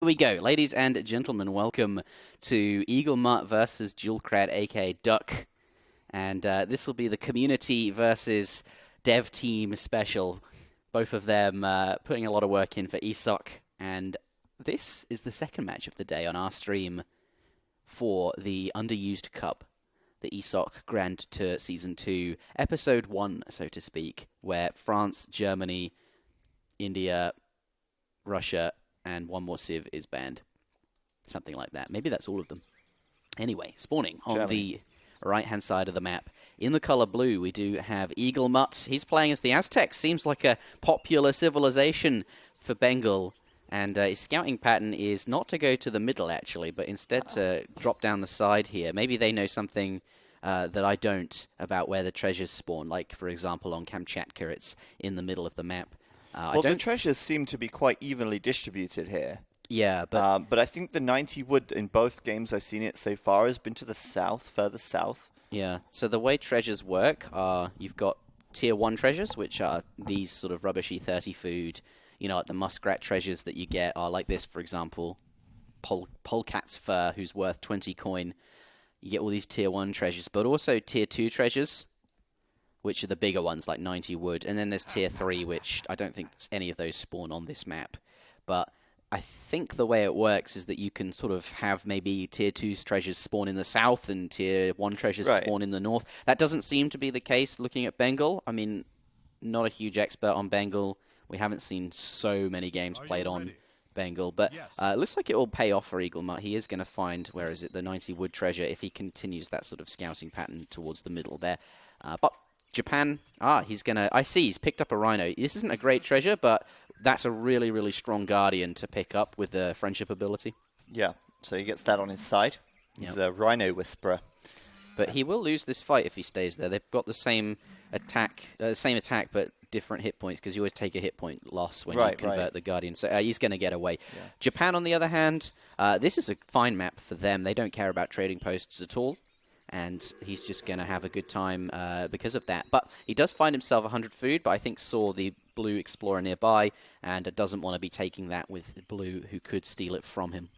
Here we go, ladies and gentlemen. Welcome to EagleMut versus duolckrad, aka Duck, and this will be the community versus dev team special. Both of them putting a lot of work in for ESOC, and this is the second match of the day on our stream for the Underused Cup, the ESOC Grand Tour Season 2, Episode 1, so to speak, where France, Germany, India, Russia, and one more civ is banned. Something like that. Maybe that's all of them. Anyway, spawning on the right-hand side of the map. In the color blue, we do have EagleMut. He's playing as the Aztecs. Seems like a popular civilization for Bengal. And his scouting pattern is not to go to the middle, actually, but instead to drop down the side here. Maybe they know something that I don't about where the treasures spawn. Like, for example, on Kamchatka, it's in the middle of the map. Well, the treasures seem to be quite evenly distributed here. Yeah, but I think the 90 wood in both games I've seen it so far has been to the south, further south. Yeah, so the way treasures work are you've got tier 1 treasures, which are these sort of rubbishy 30 food, you know, like the muskrat treasures that you get are like this, for example, polecat's fur, who's worth 20 coin. You get all these tier 1 treasures, but also tier 2 treasures, which are the bigger ones, like 90 wood. And then there's tier 3, which I don't think any of those spawn on this map. But I think the way it works is that you can sort of have maybe tier 2 treasures spawn in the south and tier 1 treasures spawn in the north. That doesn't seem to be the case looking at Bengal. I mean, not a huge expert on Bengal. We haven't seen so many games played on Bengal. But it looks like it will pay off for EagleMut. He is going to find, where is it, the 90 wood treasure if he continues that sort of scouting pattern towards the middle there. But Japan, he's going to... I see, he's picked up a rhino. This isn't a great treasure, but that's a really, really strong guardian to pick up with the friendship ability. Yeah, so he gets that on his side. He's a rhino whisperer. But he will lose this fight if he stays there. They've got the same attack, but different hit points, because you always take a hit point loss when you convert the guardian. So he's going to get away. Yeah. Japan, on the other hand, this is a fine map for them. They don't care about trading posts at all. And he's just going to have a good time because of that. But he does find himself 100 food, but I think saw the blue explorer nearby and doesn't want to be taking that with blue, who could steal it from him.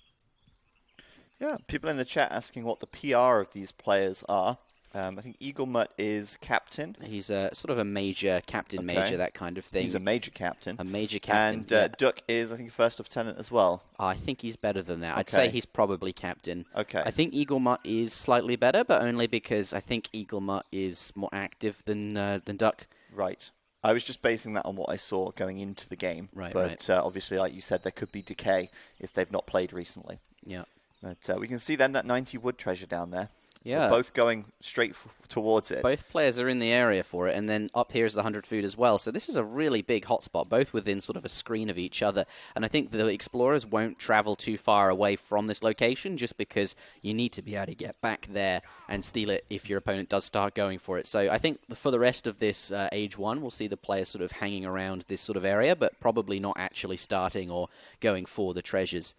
Yeah, people in the chat asking what the PR of these players are. I think EagleMut is captain. He's a sort of a major, captain major, that kind of thing. He's a major captain. A major captain. And Duck is, I think, first lieutenant as well. I think he's better than that. I'd say he's probably captain. Okay. I think EagleMut is slightly better, but only because I think EagleMut is more active than Duck. Right. I was just basing that on what I saw going into the game. Right, but obviously, like you said, there could be decay if they've not played recently. Yeah. But we can see then that 90 wood treasure down there. Yeah. They're both going straight towards it. Both players are in the area for it, and then up here is the 100 food as well. So this is a really big hotspot, both within sort of a screen of each other. And I think the explorers won't travel too far away from this location, just because you need to be able to get back there and steal it if your opponent does start going for it. So I think for the rest of this Age 1, we'll see the players sort of hanging around this sort of area, but probably not actually starting or going for the treasures.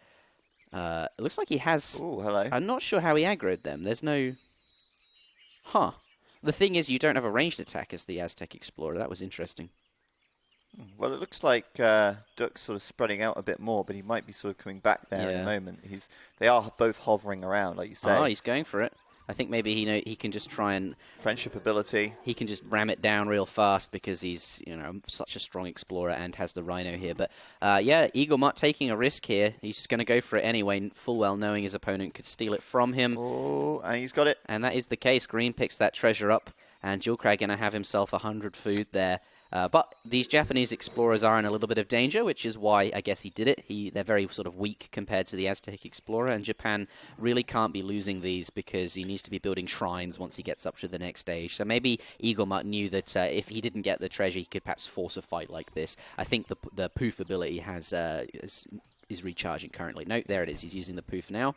It looks like he has... Ooh, hello. I'm not sure how he aggroed them. There's no... Huh. The thing is, you don't have a ranged attack as the Aztec Explorer. That was interesting. Well, it looks like Duck's sort of spreading out a bit more, but he might be sort of coming back there in a moment. They are both hovering around, like you say. Oh, he's going for it. I think maybe he can just try and... Friendship ability. He can just ram it down real fast because he's, such a strong explorer and has the rhino here. But, yeah, EagleMut taking a risk here. He's just going to go for it anyway, full well knowing his opponent could steal it from him. Oh, and he's got it. And that is the case. Green picks that treasure up, and duolckrad going to have himself 100 food there. But these Japanese explorers are in a little bit of danger, which is why I guess he did it. They're very sort of weak compared to the Aztec Explorer, and Japan really can't be losing these because he needs to be building shrines once he gets up to the next stage. So maybe EagleMut knew that if he didn't get the treasure, he could perhaps force a fight like this. I think the poof ability is recharging currently. No, there it is. He's using the poof now,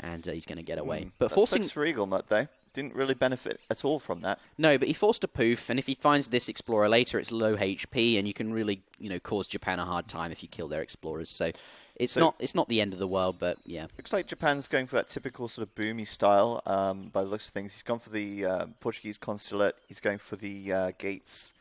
and he's going to get away. But forcing for EagleMut, though. Didn't really benefit at all from that. No, but he forced a poof, and if he finds this explorer later, it's low HP, and you can really, cause Japan a hard time if you kill their explorers. So it's not the end of the world, but yeah. Looks like Japan's going for that typical sort of boomy style. By the looks of things, he's gone for the Portuguese consulate. He's going for the gates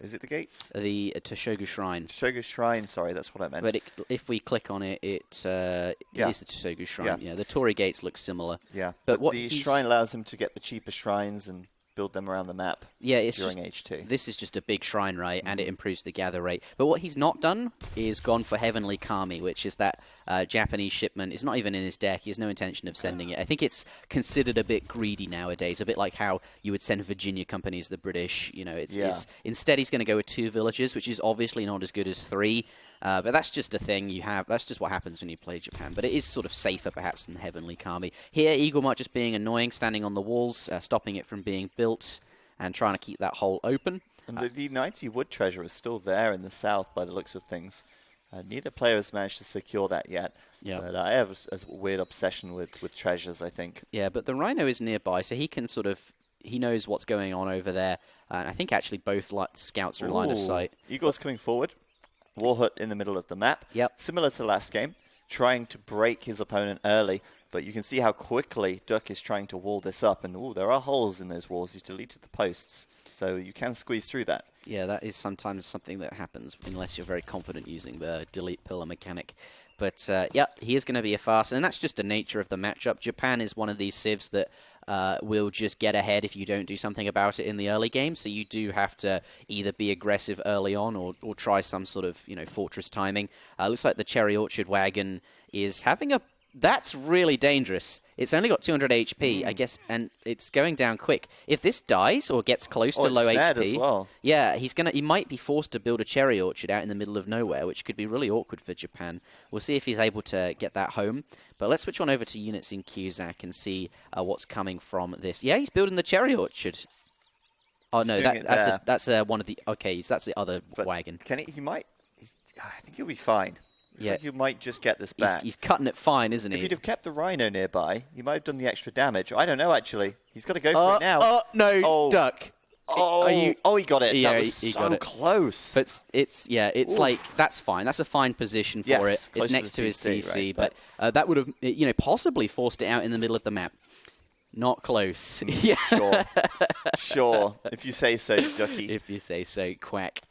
Is it the gates? The Toshogu Shrine. Toshogu Shrine, sorry, that's what I meant. But if we click on it, it is the Toshogu Shrine. Yeah, the Torii gates look similar. Yeah, but the shrine allows him to get the cheaper shrines and build them around the map during H2. This is just a big shrine, right? And it improves the gather rate. But what he's not done is gone for Heavenly Kami, which is that Japanese shipment. It's not even in his deck. He has no intention of sending it. I think it's considered a bit greedy nowadays, a bit like how you would send Virginia companies, the British. You know, it's instead he's going to go with 2 villages, which is obviously not as good as 3. But that's just a thing you have. That's just what happens when you play Japan. But it is sort of safer, perhaps, than Heavenly Kami. Here, EAGLEMUT just being annoying, standing on the walls, stopping it from being built, and trying to keep that hole open. And the 90 wood treasure is still there in the south, by the looks of things. Neither player has managed to secure that yet. Yeah. But I have a weird obsession with treasures, I think. Yeah, but the Rhino is nearby, so he can sort of... He knows what's going on over there. And I think actually both scouts are in line of sight. Eagle's coming forward. Warhut in the middle of the map. Yep. Similar to last game, trying to break his opponent early. But you can see how quickly Duck is trying to wall this up. And there are holes in those walls. He's deleted the posts. So you can squeeze through that. Yeah, that is sometimes something that happens unless you're very confident using the delete pillar mechanic. But yeah, he is going to be a fast. And that's just the nature of the matchup. Japan is one of these civs that will just get ahead if you don't do something about it in the early game. So you do have to either be aggressive early on or try some sort of fortress timing. Looks like the Cherry Orchard wagon is having a... That's really dangerous. It's only got 200 HP, I guess, and it's going down quick. If this dies or gets close to low HP, as well. Yeah, he might be forced to build a cherry orchard out in the middle of nowhere, which could be really awkward for Japan. We'll see if he's able to get that home. But let's switch on over to units in Cusack and see what's coming from this. Yeah, he's building the cherry orchard. Oh no, that's one of the that's the other wagon. Can he might. I think he'll be fine. Yeah, like you might just get this back. He's cutting it fine, isn't he? If you'd have kept the Rhino nearby, you might have done the extra damage. I don't know, actually. He's got to go for it now. No, Duck. He got it. Yeah, that was so close. But it's like, that's fine. That's a fine position for it. It's next to his TC, right, but that would have, possibly forced it out in the middle of the map. Not close. Yeah. Sure. If you say so, Ducky. If you say so, quack.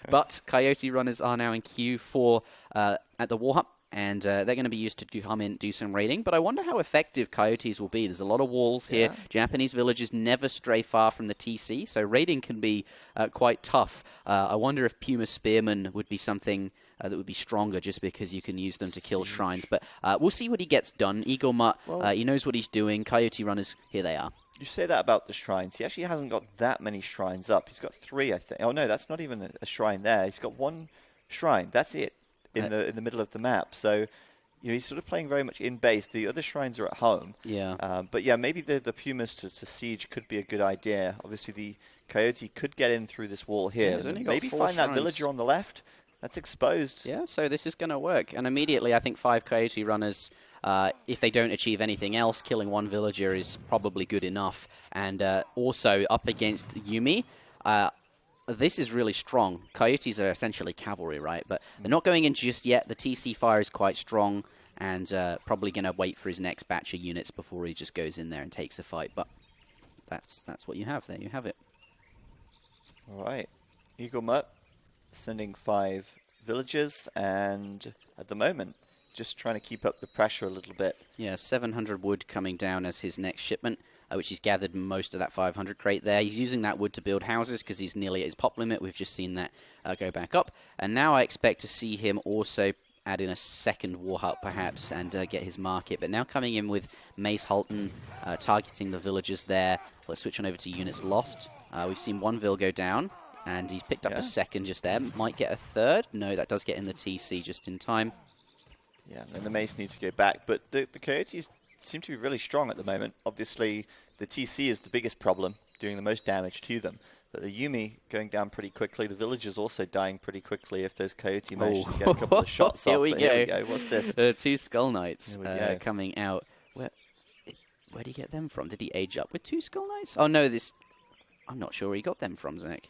But Coyote runners are now in Q4 at the Warhut, and they're going to be used to come in, do some raiding. But I wonder how effective Coyotes will be. There's a lot of walls here. Japanese villagers never stray far from the TC, so raiding can be quite tough. I wonder if Puma Spearmen would be something that would be stronger just because you can use them to kill shrines. But we'll see what he gets done. EAGLEMUT, he knows what he's doing. Coyote runners, here they are. You say that about the shrines. He actually hasn't got that many shrines up. He's got 3, I think. Oh, no, that's not even a shrine there. He's got 1 shrine. That's it in the middle of the map. So, he's sort of playing very much in base. The other shrines are at home. Yeah. But, yeah, maybe the Pumas to siege could be a good idea. Obviously, the Coyote could get in through this wall here. Yeah, maybe find that villager on the left. That's exposed. Yeah, so this is going to work. And immediately, I think 5 Coyote runners... if they don't achieve anything else, killing 1 villager is probably good enough. And also up against Yumi, this is really strong. Coyotes are essentially cavalry, right? But they're not going in just yet. The TC fire is quite strong, and probably going to wait for his next batch of units before he just goes in there and takes a fight. But that's what you have. There you have it. All right. EAGLEMUT sending 5 villagers, and at the moment, just trying to keep up the pressure a little bit. Yeah, 700 wood coming down as his next shipment, which he's gathered most of that 500 crate there. He's using that wood to build houses because he's nearly at his pop limit. We've just seen that go back up. And now I expect to see him also add in a second Warhut perhaps and get his market. But now coming in with Mace Halton, targeting the villagers there. Let's switch on over to units lost. We've seen 1 Vil go down, and he's picked up a second just there. Might get a third. No, that does get in the TC just in time. Yeah, and the Mace needs to go back. But the Coyotes seem to be really strong at the moment. Obviously, the TC is the biggest problem, doing the most damage to them. But the Yumi going down pretty quickly. The villagers also dying pretty quickly if those Coyote manage to get a couple of shots off. Here we go. What's this? 2 Skull Knights coming out. Where did he get them from? Did he age up with 2 Skull Knights? Oh, no, I'm not sure where he got them from, Zach.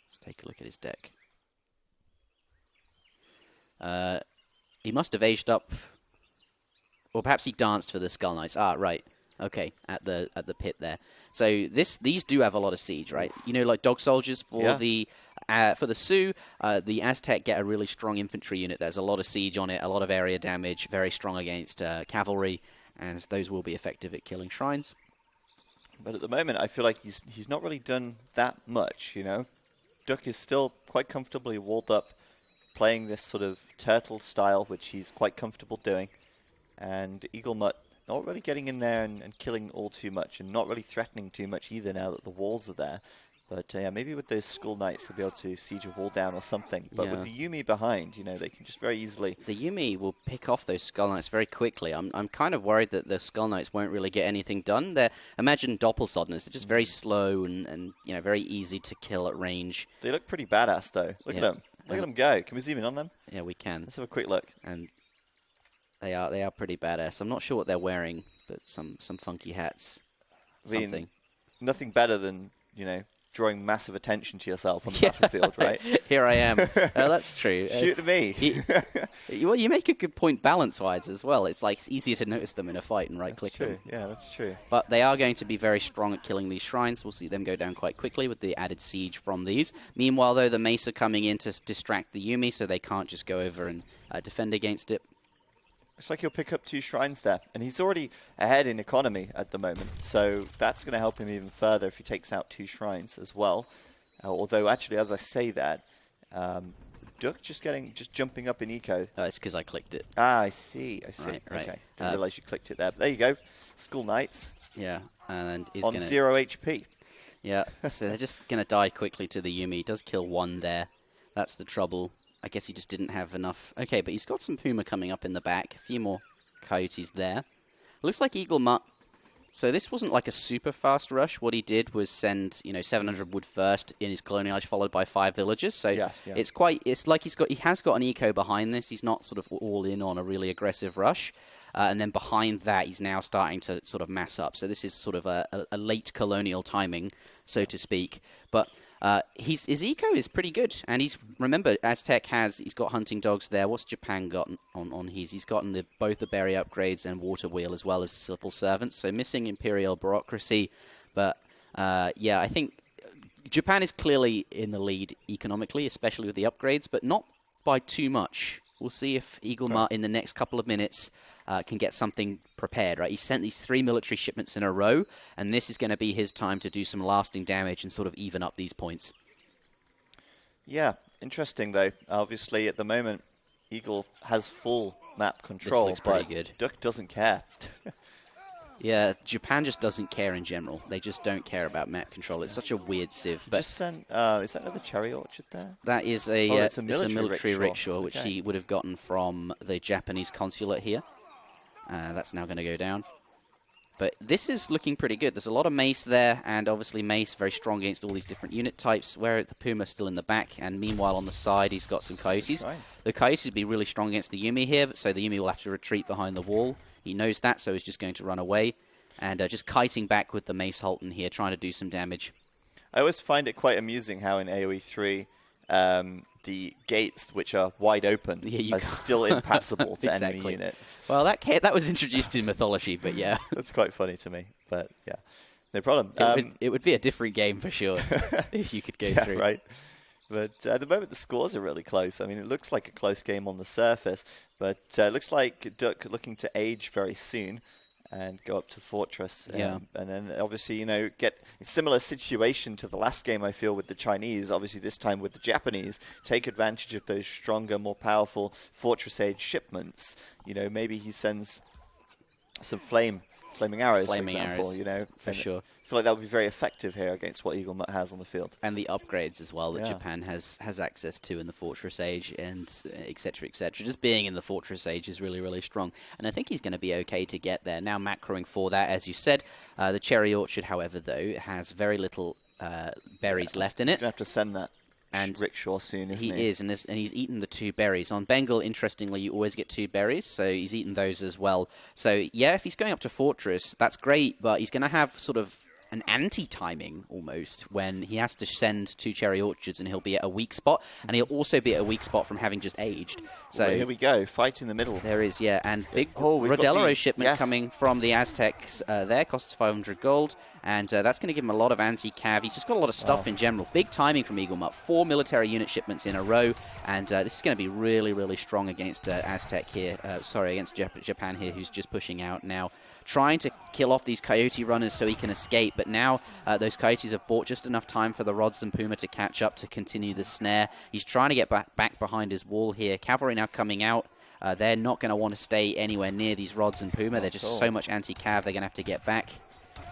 Let's take a look at his deck. He must have aged up, or perhaps he danced for the Skull Knights. Ah, right. Okay, at the pit there. So these do have a lot of siege, right? You know, like dog soldiers for the Sioux, the Aztec get a really strong infantry unit. There's a lot of siege on it, a lot of area damage, very strong against cavalry, and those will be effective at killing shrines. But at the moment, I feel like he's not really done that much, you know? Duck is still quite comfortably walled up, playing this sort of turtle style, which he's quite comfortable doing. And EAGLEMUT not really getting in there and killing all too much, and not really threatening too much either now that the walls are there. But yeah, maybe with those Skull Knights he'll be able to siege a wall down or something. But with the Yuumi behind, you know, they can just very easily... The Yuumi will pick off those Skull Knights very quickly. I'm kind of worried that the Skull Knights won't really get anything done. Imagine Doppelsodners. They're just very slow and you know, very easy to kill at range. They look pretty badass, though. Look at them. Look at them go. Can we zoom in on them? Yeah, we can. Let's have a quick look. And they are pretty badass. I'm not sure what they're wearing, but some funky hats. Something. Nothing better than, you know, drawing massive attention to yourself on the battlefield, right? Here I am. That's true. Shoot at me. Well, you make a good point balance-wise as well. It's like it's easier to notice them in a fight and right-click them. Yeah, that's true. But they are going to be very strong at killing these shrines. We'll see them go down quite quickly with the added siege from these. Meanwhile, though, the Mace are coming in to distract the Yuumi, so they can't just go over and defend against it. Looks like he'll pick up 2 shrines there. And he's already ahead in economy at the moment. So that's going to help him even further if he takes out 2 shrines as well. Although, actually, as I say that, Duck just jumping up in eco. It's because I clicked it. Ah, I see. Right. Okay. Didn't realize you clicked it there. But there you go. Skull Knights. Yeah. And he's on 0 HP. Yeah. So they're just going to die quickly to the Yuumi. He does kill 1 there. That's the trouble. I guess he just didn't have enough. Okay, but he's got some Puma coming up in the back. A few more Coyotes there. Looks like EAGLEMUT. So this wasn't like a super fast rush. What he did was send, 700 wood first in his colonial edge, followed by 5 villages. So it's like he has got an eco behind this. He's not sort of all in on a really aggressive rush. And then behind that, he's now starting to sort of mass up. So this is sort of a late colonial timing, so to speak. But his eco is pretty good, and remember, Aztec he's got hunting dogs there. What's Japan got on his? He's gotten both the berry upgrades and water wheel as well as civil servants, so missing imperial bureaucracy. But I think Japan is clearly in the lead economically, especially with the upgrades, but not by too much. We'll see if EAGLEMUT in the next couple of minutes can get something prepared, right? He sent these 3 military shipments in a row, and this is going to be his time to do some lasting damage and sort of even up these points. Yeah, interesting though. Obviously, at the moment, Eagle has full map control, this looks pretty good. Duck doesn't care. Yeah, Japan just doesn't care in general. They just don't care about map control. It's such a weird civ. But just sent, is that another cherry orchard there? That is it's a military rickshaw, which he would have gotten from the Japanese consulate here. That's now going to go down. But this is looking pretty good. There's a lot of Mace there, and obviously Mace very strong against all these different unit types, where the Puma still in the back, and meanwhile on the side he's got some Coyotes. Right. The Coyotes will be really strong against the Yuumi here, so the Yuumi will have to retreat behind the wall. He knows that, so he's just going to run away, and just kiting back with the Mace Halton here, trying to do some damage. I always find it quite amusing how in AoE3 the gates, which are wide open, are still impassable to enemy units. Well, that was introduced in mythology, but yeah. That's quite funny to me, but yeah, no problem. It would be a different game for sure if you could go through. Right. But at the moment, the scores are really close. I mean, it looks like a close game on the surface, but it looks like Duck looking to age very soon and go up to Fortress. Yeah. And then, obviously, get a similar situation to the last game, I feel, with the Chinese. Obviously, this time with the Japanese. Take advantage of those stronger, more powerful Fortress Age shipments. Maybe he sends some flaming arrows, for example. For sure. I feel like that would be very effective here against what EAGLEMUT has on the field. And the upgrades as well that Japan has access to in the Fortress Age, and et cetera, et cetera. Just being in the Fortress Age is really, really strong. And I think he's going to be okay to get there. Now macroing for that, as you said. The Cherry Orchard, however, though, has very little berries left in it. He's going to have to send that and rickshaw soon, isn't he? He is, and he's eaten the 2 berries. On Bengal, interestingly, you always get 2 berries, so he's eaten those as well. So, yeah, if he's going up to Fortress, that's great, but he's going to have sort of an anti-timing almost when he has to send 2 cherry orchards and he'll be at a weak spot, and he'll also be at a weak spot from having just aged. So well, here we go, fight in the middle. There is, yeah, and big we've got Rodelero shipment yes. coming from the Aztecs there, costs 500 gold, and that's going to give him a lot of anti-cav. He's just got a lot of stuff in general. Big timing from EagleMut, 4 military unit shipments in a row, and this is going to be really, really strong against Aztec here, against Japan here, who's just pushing out now. Trying to kill off these Coyote runners so he can escape, but now those Coyotes have bought just enough time for the Rods and Puma to catch up to continue the snare. He's trying to get back behind his wall here. Cavalry now coming out. They're not going to want to stay anywhere near these Rods and Puma. They're just so much anti-cav, they're going to have to get back.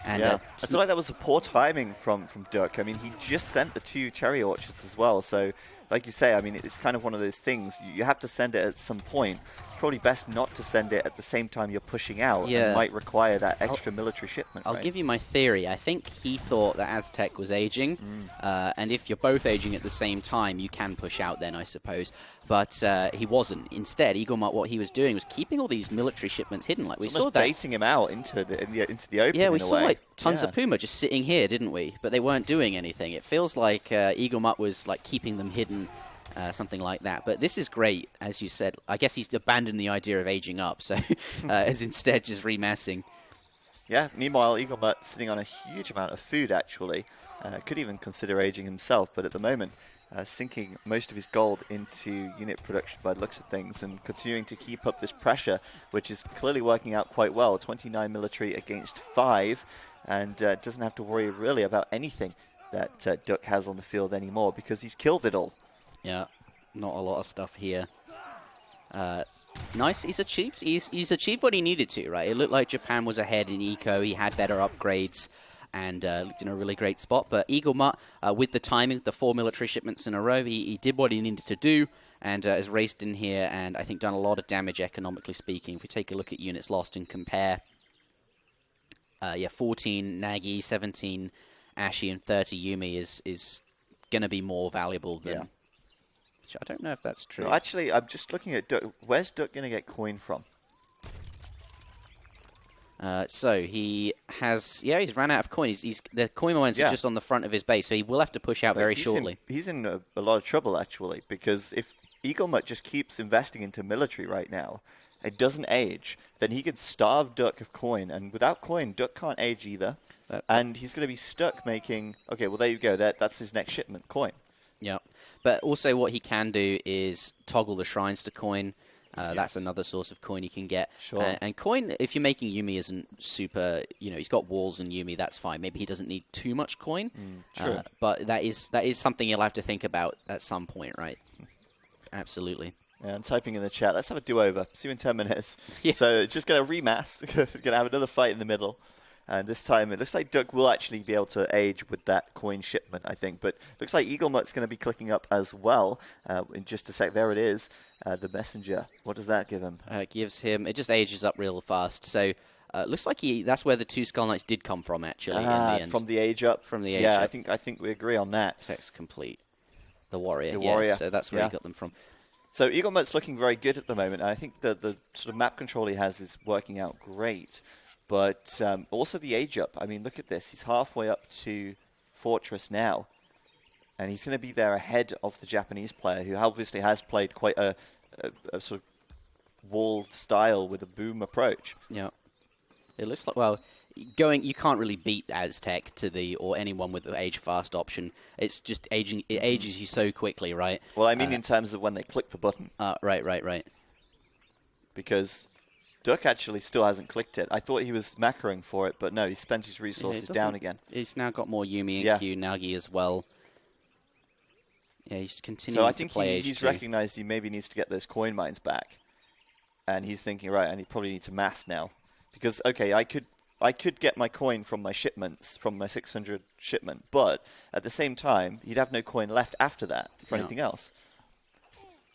And, I feel like that was a poor timing from Duck. I mean, he just sent the 2 cherry orchards as well, so like you say, I mean, it's kind of one of those things. You have to send it at some point. It's probably best not to send it at the same time you're pushing out. Yeah. It might require that extra military shipment. I'll give you my theory. I think he thought that Aztec was aging, and if you're both aging at the same time, you can push out then, I suppose. But he wasn't. Instead, EagleMut, what he was doing was keeping all these military shipments hidden. Like we saw that, baiting him out into the open. Yeah, we saw like tons of Puma just sitting here, didn't we? But they weren't doing anything. It feels like EagleMut was like keeping them hidden. Something like that. But this is great, as you said. I guess he's abandoned the idea of aging up, so is instead just remassing. Yeah, meanwhile, EagleMut sitting on a huge amount of food, actually. Could even consider aging himself, but at the moment, sinking most of his gold into unit production by the looks of things and continuing to keep up this pressure, which is clearly working out quite well. 29 military against 5, and doesn't have to worry really about anything that Duck has on the field anymore because he's killed it all. Yeah, not a lot of stuff here. Nice, he's achieved what he needed to, right? It looked like Japan was ahead in eco, he had better upgrades, and looked in a really great spot. But EagleMut, with the timing, the 4 military shipments in a row, he did what he needed to do, and has raced in here, and I think done a lot of damage economically speaking. If we take a look at units lost and compare, 14 Nagi, 17 Ashi, and 30 Yumi is going to be more valuable than... I don't know if that's true. No, actually, I'm just looking at Duck. Where's Duck going to get coin from? So he has, he's ran out of coin. The coin mines are just on the front of his base, so he will have to push out very shortly. He's in a lot of trouble, actually, because if EagleMut just keeps investing into military right now, it doesn't age, then he could starve Duck of coin, and without coin, Duck can't age either, and he's going to be stuck making, okay, well, there you go, that's his next shipment, coin. Yeah. But also what he can do is toggle the shrines to coin. That's another source of coin you can get. Sure. And coin, if you're making Yumi, isn't super, he's got walls and Yumi, that's fine. Maybe he doesn't need too much coin. Sure. But that is something you'll have to think about at some point, right? Absolutely. Yeah, I'm typing in the chat. Let's have a do-over. See you in 10 minutes. Yeah. So it's just going to remass. We're going to have another fight in the middle. And this time, it looks like Duck will actually be able to age with that coin shipment, I think. But looks like EagleMut's going to be clicking up as well. In just a sec, there it is. The messenger. What does that give him? It gives him... It just ages up real fast. So looks like that's where the 2 Skull Knights did come from, actually, in the end. From the age up? From the age up. Yeah, I think we agree on that. Text complete. The warrior. The warrior. So that's where he got them from. So EagleMut's looking very good at the moment. And I think the sort of map control he has is working out great. But also the age up. I mean, look at this. He's halfway up to Fortress now. And he's going to be there ahead of the Japanese player, who obviously has played quite a sort of walled style with a boom approach. Yeah. It looks like, well, you can't really beat Aztec or anyone with the age fast option. It's just aging. It ages you so quickly, right? Well, I mean in terms of when they click the button. Right. Because Duck actually still hasn't clicked it. I thought he was macroing for it, but no, he spent his resources down again. He's now got more Yumi and Q, Nagi as well. Yeah, he's continuing to play So I think he's recognized he maybe needs to get those coin mines back. And he's thinking, right, I probably need to mass now. Because, okay, I could get my coin from my shipments, from my 600 shipment, but at the same time, he'd have no coin left after that for anything else.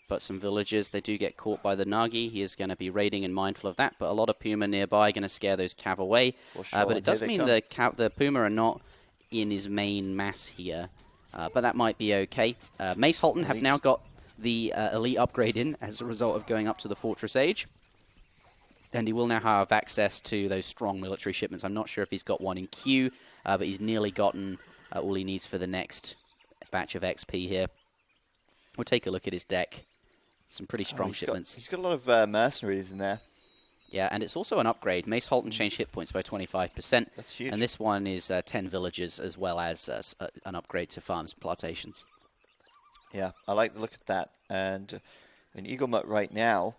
But some villagers, they do get caught by the Nagi. He is going to be raiding and mindful of that. But a lot of Puma nearby going to scare those Cav away. Sure, but it does mean the Puma are not in his main mass here. But that might be okay. Mace Halton have now got the elite upgrade in as a result of going up to the Fortress Age. And he will now have access to those strong military shipments. I'm not sure if he's got one in queue, but he's nearly gotten all he needs for the next batch of XP here. We'll take a look at his deck. Some pretty strong shipments. He's got a lot of mercenaries in there. Yeah, and it's also an upgrade. Mace Halton changed hit points by 25%. That's huge. And this one is 10 villages as well as an upgrade to farms and plantations. Yeah, I like the look at that. And in EAGLEMUT right now,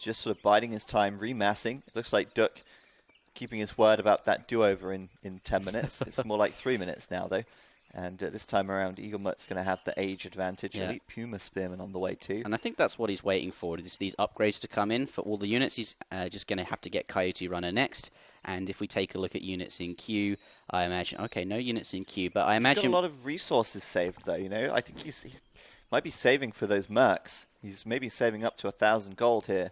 just sort of biding his time, remassing. It looks like Duck keeping his word about that do-over in 10 minutes. It's more like 3 minutes now, though. And this time around, EAGLEMUT's going to have the age advantage. Yeah. Elite Puma Spearman on the way too. And I think that's what he's waiting for, is these upgrades to come in for all the units. He's just going to have to get Coyote Runner next. And if we take a look at units in queue, I imagine... Okay, no units in queue, but I imagine... He's got a lot of resources saved, though, you know. I think he might be saving for those mercs. He's maybe saving up to 1,000 gold here.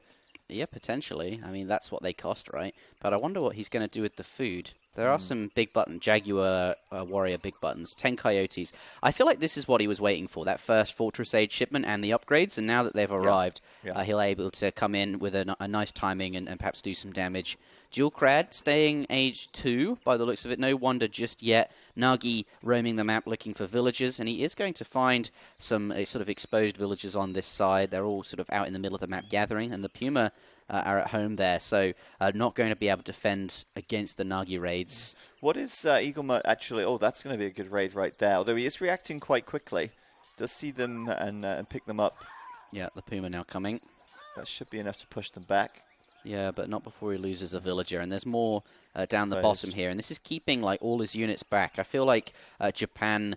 Yeah, potentially. I mean, that's what they cost, right? But I wonder what he's going to do with the food. There are some big button, Jaguar Warrior big buttons, 10 Coyotes. I feel like this is what he was waiting for, that first Fortress Age shipment and the upgrades. And now that they've arrived, he'll be able to come in with a nice timing and perhaps do some damage. duolckrad staying age 2 by the looks of it. No wonder just yet. Nagi roaming the map looking for villagers. And he is going to find some sort of exposed villagers on this side. They're all sort of out in the middle of the map gathering. And the Puma... are at home there, so not going to be able to defend against the Nagi raids. What is EAGLEMUT actually... Oh, that's going to be a good raid right there. Although he is reacting quite quickly. Does see them and pick them up. Yeah, the Puma now coming. That should be enough to push them back. Yeah, but not before he loses a villager. And there's more down the bottom here. And this is keeping like all his units back. I feel like Japan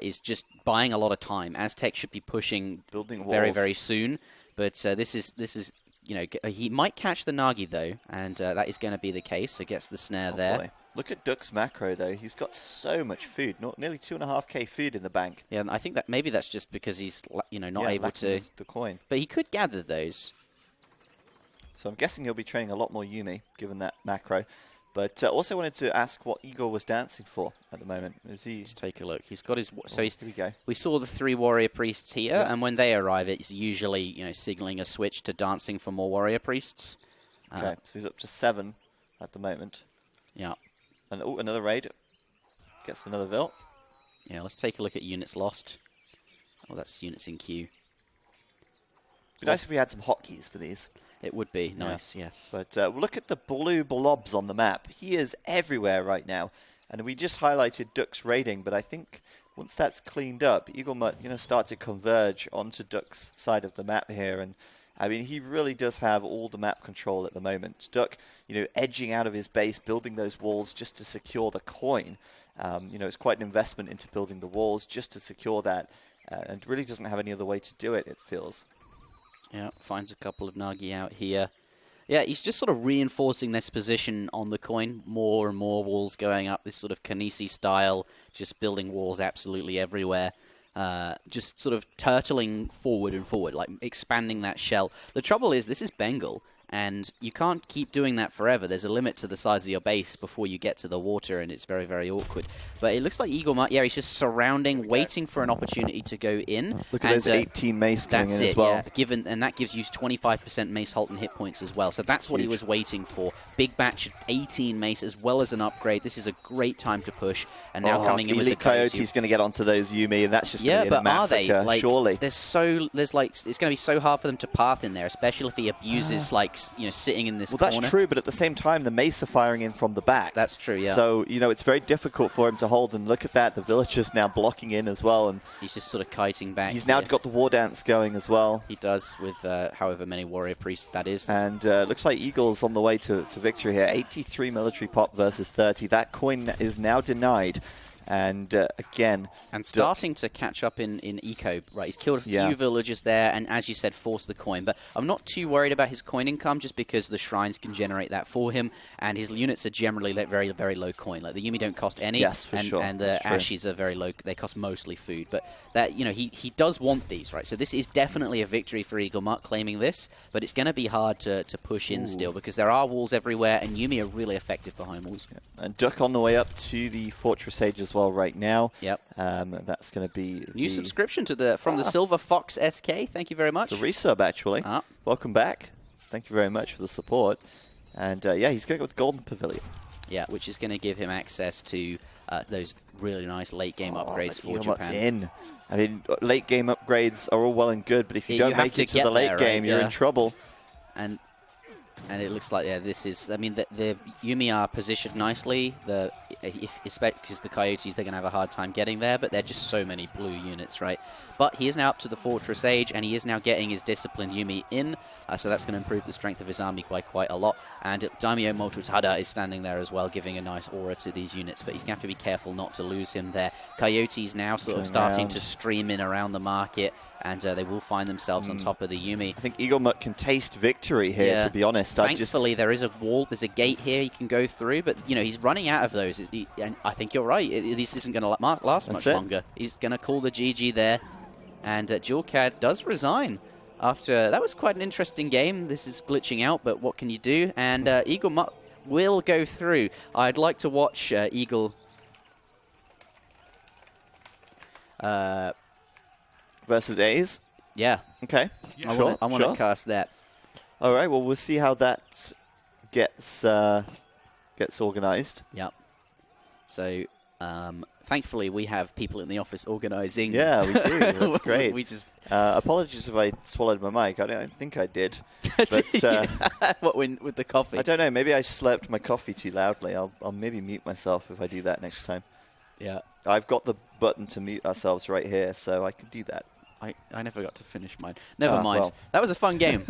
is just buying a lot of time. Aztec should be pushing building walls very, very soon. But this is you know, he might catch the Nagi, though, and that is going to be the case. So gets the snare there. Boy. Look at Duck's macro, though. He's got so much food, nearly 2.5k food in the bank. Yeah, and I think that maybe that's just because he's, you know, not able to... the coin. But he could gather those. So I'm guessing he'll be training a lot more Yumi, given that macro. But also wanted to ask what Igor was dancing for at the moment. Is he? Let's take a look. He's got his. So here we go. We saw the 3 warrior priests here, and when they arrive, it's usually, you know, signaling a switch to dancing for more warrior priests. Okay, so he's up to 7 at the moment. Yeah. And another raid. Gets another Vilt. Yeah, let's take a look at units lost. Oh, that's units in queue. It'd be nice if we had some hotkeys for these. It would be nice, yes. But look at the blue blobs on the map. He is everywhere right now. And we just highlighted Duck's raiding, but I think once that's cleaned up, EAGLEMUT going to start to converge onto Duck's side of the map here. And I mean, he really does have all the map control at the moment. Duck, you know, edging out of his base, building those walls just to secure the coin. You know, it's quite an investment into building the walls just to secure that. And really doesn't have any other way to do it, it feels. Yeah, finds a couple of Nagi out here. Yeah, he's just sort of reinforcing this position on the coin. More and more walls going up, this sort of Kanisi style, just building walls absolutely everywhere. Just sort of turtling forward and forward, like expanding that shell. The trouble is, this is Bengal, and you can't keep doing that forever. There's a limit to the size of your base before you get to the water, and it's very, very awkward. But it looks like EAGLEMUT, yeah, he's just surrounding, waiting for an opportunity to go in. Look at those 18 mace coming in as well. Yeah, and that gives you 25% Mace Halton hit points as well. So that's what he was waiting for. Big batch of 18 mace as well as an upgrade. This is a great time to push. And now coming in with the Coyote's going to get onto those Yumi, and that's just going to be a massacre, are they? Like, surely. There's like, it's going to be so hard for them to path in there, especially if he abuses, like, you know, sitting in this corner. Well, that's true, but at the same time, the mace are firing in from the back. That's true, yeah. So, you know, it's very difficult for him to hold, and look at that, the villagers now blocking in as well. And he's just sort of kiting back. He's now got the war dance going as well. He does, with however many warrior priests that is. And looks like Eagles on the way to victory here. 83 military pop versus 30. That coin is now denied. And again... And starting to catch up in eco, right? He's killed a few villagers there, and as you said, forced the coin. But I'm not too worried about his coin income, just because the shrines can generate that for him, and his units are generally very, very low coin. Like, the Yumi don't cost any, yes, for sure. And the Ashis are very low. They cost mostly food. But that, you know, he does want these, right? So this is definitely a victory for EAGLEMUT claiming this, but it's going to be hard to push in still, because there are walls everywhere, and Yumi are really effective for home walls. Yeah. And Duck on the way up to the Fortress Age as well right now. Yep. That's going to be new subscription to from the Silver Fox SK. Thank you very much. It's a resub, actually. Welcome back. Thank you very much for the support. And yeah, he's going to go with Golden Pavilion. Yeah, which is going to give him access to those really nice late game upgrades for EAGLEMUT's Japan. in. I mean, late game upgrades are all well and good, but if you don't make it to the late game, you're in trouble. And it looks like, yeah, this is, I mean, the Yumi are positioned nicely. Especially because the Coyotes, they're going to have a hard time getting there, but they're just so many blue units, right? But he is now up to the Fortress Age, and he is now getting his disciplined Yumi in, so that's going to improve the strength of his army by quite a lot. And Daimyo Mototada is standing there as well, giving a nice aura to these units, but he's going to have to be careful not to lose him there. Coyotes now sort of starting to stream in around the market, and they will find themselves on top of the Yumi. I think EAGLEMUT can taste victory here, to be honest. Thankfully, there is a wall, there's a gate here he can go through, but, you know, he's running out of those. And I think you're right. This isn't going to last much longer. He's going to call the GG there, and duolckrad does resign. After that was quite an interesting game. This is glitching out, but what can you do? And EAGLEMUT will go through. I'd like to watch Eagle versus A's. Yeah. Okay. I want to cast that. All right. Well, we'll see how that gets organized. Yep. So, thankfully, we have people in the office organizing. Yeah, we do. That's great. We just apologies if I swallowed my mic. I don't think I did. But, what with the coffee? I don't know. Maybe I slurped my coffee too loudly. I'll maybe mute myself if I do that next time. Yeah. I've got the button to mute ourselves right here, so I can do that. I never got to finish mine. Never mind. Well. That was a fun game.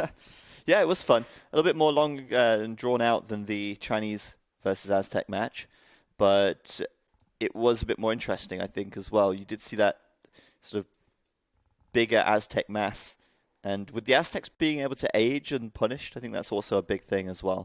Yeah, it was fun. A little bit more long and drawn out than the Chinese versus Aztec match, but it was a bit more interesting, I think, as well. You did see that sort of bigger Aztec mass, and with the Aztecs being able to age and punished, I think that's also a big thing as well.